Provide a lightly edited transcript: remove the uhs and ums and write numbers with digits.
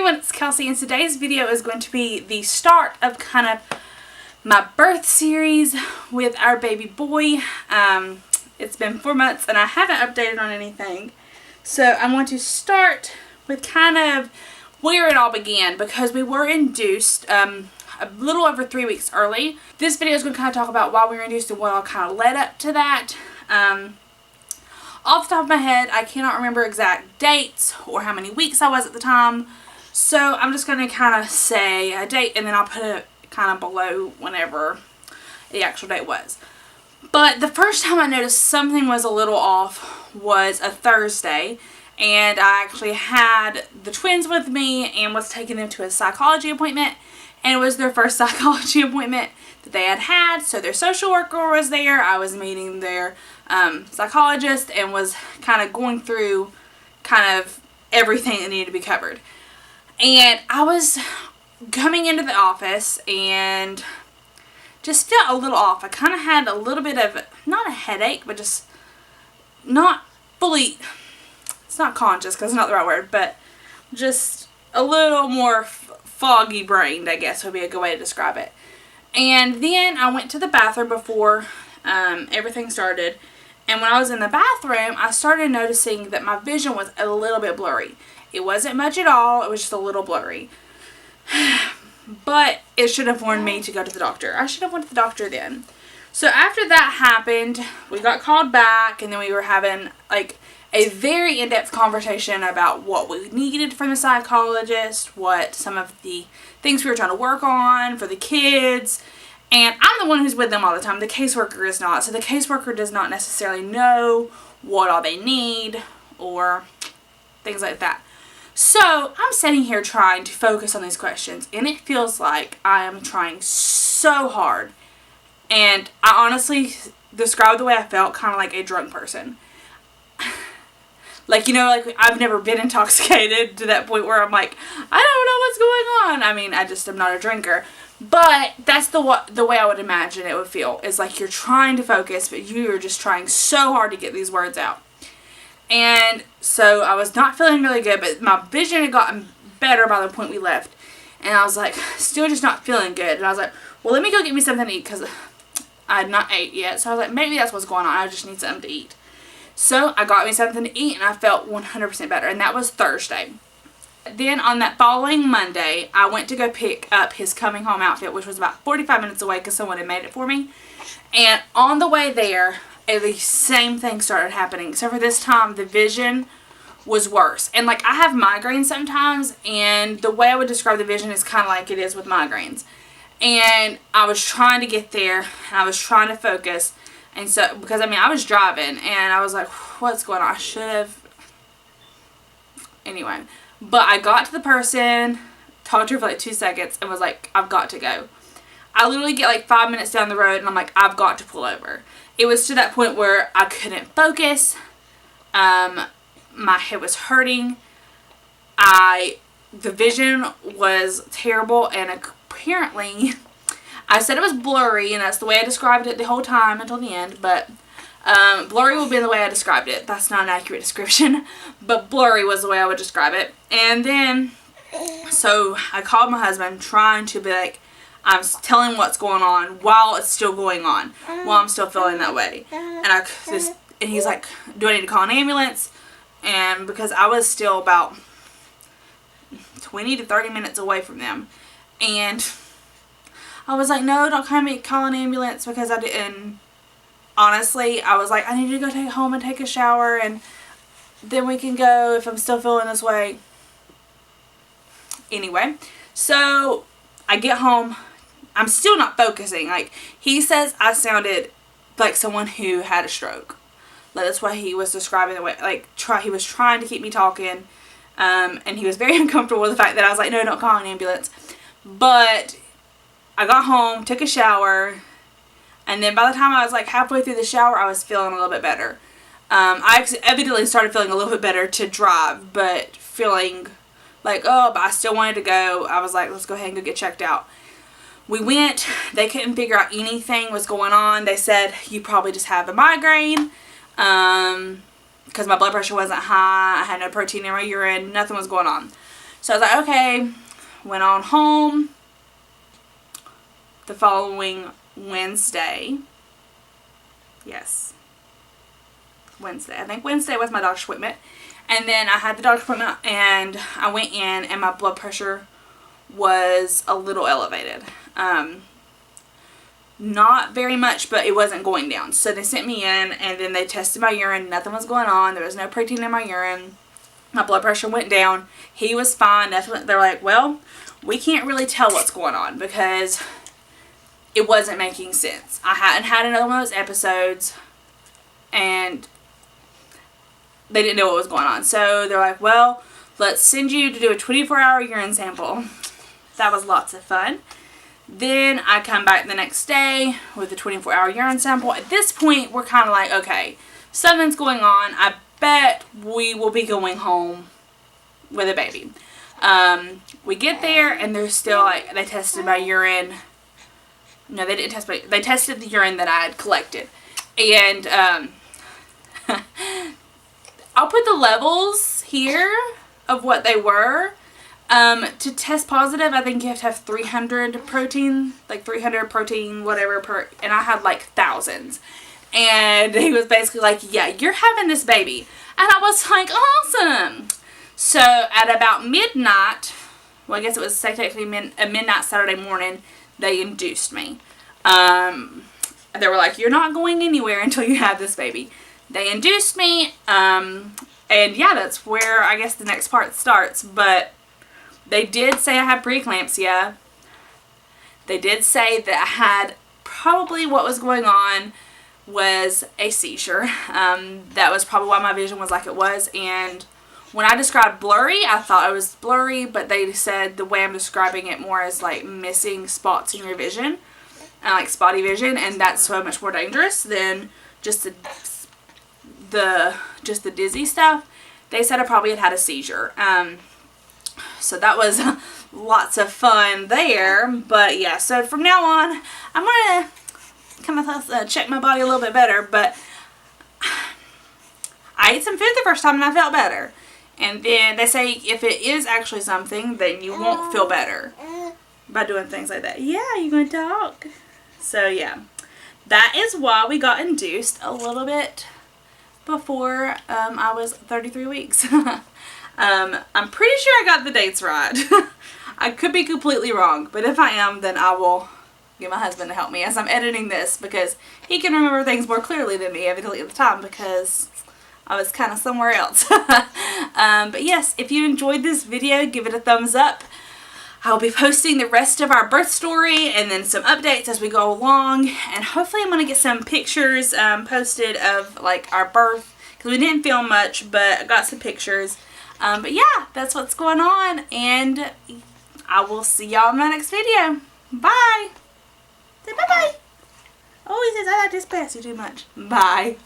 everyone, it's Kelsey, and today's video is going to be the start of kind of my birth series with our baby boy. It's been 4 months and I haven't updated on anything. So I'm going to start with kind of where it all began, because we were induced a little over 3 weeks early. This video is going to kind of talk about why we were induced and what all kind of led up to that. Off the top of my head, I cannot remember exact dates or how many weeks I was at the time. So I'm just going to kind of say a date and then I'll put it kind of below whenever the actual date was. But the first time I noticed something was a little off was a Thursday. And I actually had the twins with me and was taking them to a psychology appointment. And it was their first psychology appointment that they had had. So their social worker was there. I was meeting their psychologist and was kind of going through kind of everything that needed to be covered. And I was coming into the office and just felt a little off. I kind of had a little bit of, not a headache, but just not fully, it's not conscious because it's not the right word, but just a little more foggy brained, I guess would be a good way to describe it. And then I went to the bathroom before everything started. And when I was in the bathroom, I started noticing that my vision was a little bit blurry. It wasn't much at all. It was just a little blurry. But it should have warned me to go to the doctor. I should have went to the doctor then. So after that happened, we got called back, and then we were having like a very in-depth conversation about what we needed from the psychologist, what some of the things we were trying to work on for the kids. And I'm the one who's with them all the time. The caseworker is not. So the caseworker does not necessarily know what all they need or things like that. So I'm sitting here trying to focus on these questions, and it feels like I am trying so hard. And I honestly describe the way I felt kind of like a drunk person. Like, you know, like I've never been intoxicated to that point where I'm like, I don't know what's going on. I mean, I just am not a drinker. But that's the way I would imagine it would feel. Is like you're trying to focus, but you're just trying so hard to get these words out. And so I was not feeling really good, but my vision had gotten better by the point we left. And I was like, still just not feeling good. And I was like, well, let me go get me something to eat, because I had not ate yet. So I was like, maybe that's what's going on. I just need something to eat. So I got me something to eat, and I felt 100% better. And that was Thursday. Then on that following Monday, I went to go pick up his coming home outfit, which was about 45 minutes away because someone had made it for me. And on the way there, the same thing started happening, except for this time the vision was worse. And like, I have migraines sometimes, and the way I would describe the vision is kind of like it is with migraines. And I was trying to get there, and I was trying to focus. And so, because I mean, I was driving, and I was like, what's going on? I should have, anyway. But I got to the person, talked to her for like 2 seconds, and was like, I've got to go. I literally get like 5 minutes down the road, and I'm like, I've got to pull over. It was to that point where I couldn't focus. My head was hurting. The vision was terrible, and apparently, I said it was blurry, and that's the way I described it the whole time until the end, but blurry would be the way I described it. That's not an accurate description, but blurry was the way I would describe it. And then, so I called my husband trying to be like, I'm telling what's going on while it's still going on, while I'm still feeling that way. And he's like, do I need to call an ambulance? And because I was still about 20 to 30 minutes away from them. And I was like, no, don't call an ambulance, because I didn't. Honestly, I was like, I need to go home and take a shower, and then we can go if I'm still feeling this way. Anyway, so I get home. I'm still not focusing. Like, he says I sounded like someone who had a stroke. Like, that's why he was describing the way, like, he was trying to keep me talking. And he was very uncomfortable with the fact that I was like, no, don't call an ambulance. But I got home, took a shower, and then by the time I was like halfway through the shower, I was feeling a little bit better. I evidently started feeling a little bit better to drive, but feeling like, oh, but I still wanted to go. I was like, let's go ahead and go get checked out. We went. They couldn't figure out anything was going on. They said, you probably just have a migraine, because my blood pressure wasn't high. I had no protein in my urine. Nothing was going on. So I was like, okay. Went on home the following Wednesday. Yes. Wednesday. I think Wednesday was my doctor's appointment. And then I had the doctor's appointment and I went in and my blood pressure was a little elevated. Not very much, but it wasn't going down. So they sent me in and then they tested my urine. Nothing was going on. There was no protein in my urine. My blood pressure went down. He was fine. They're like, well, we can't really tell what's going on because it wasn't making sense. I hadn't had another one of those episodes and they didn't know what was going on. So they're like, well, let's send you to do a 24-hour urine sample. That was lots of fun. Then I come back the next day with a 24-hour urine sample. At this point, we're kind of like, okay, something's going on. I bet we will be going home with a baby. We get there and they're still like, they tested my urine. No, they didn't test my, they tested the urine that I had collected. And I'll put the levels here of what they were. To test positive, I think you have to have 300 protein, like 300 protein, whatever, per, and I had like thousands. And he was basically like, yeah, you're having this baby. And I was like, awesome. So at about midnight, well, I guess it was technically a midnight Saturday morning, they induced me. They were like, you're not going anywhere until you have this baby. They induced me, and yeah, that's where I guess the next part starts. But they did say I had preeclampsia. They did say that I had probably what was going on was a seizure. That was probably why my vision was like it was. And when I described blurry, I thought it was blurry, but they said the way I'm describing it more is like missing spots in your vision, like spotty vision, and that's so much more dangerous than just the dizzy stuff. They said I probably had a seizure. So that was lots of fun there. But yeah, so from now on, I'm going to kind of check my body a little bit better. But I ate some food the first time and I felt better. And then they say if it is actually something, then you won't feel better by doing things like that. Yeah, you going to talk? So yeah, that is why we got induced a little bit before I was 33 weeks. I'm pretty sure I got the dates right. I could be completely wrong, but if I am, then I will get my husband to help me as I'm editing this because he can remember things more clearly than me, evidently at the time, because I was kind of somewhere else. But yes, if you enjoyed this video, give it a thumbs up. I'll be posting the rest of our birth story and then some updates as we go along. And hopefully I'm going to get some pictures posted of like our birth, because we didn't film much, but I got some pictures. But yeah, that's what's going on. And I will see y'all in my next video. Bye. Say bye-bye. Oh, he says I like to pass you too much. Bye.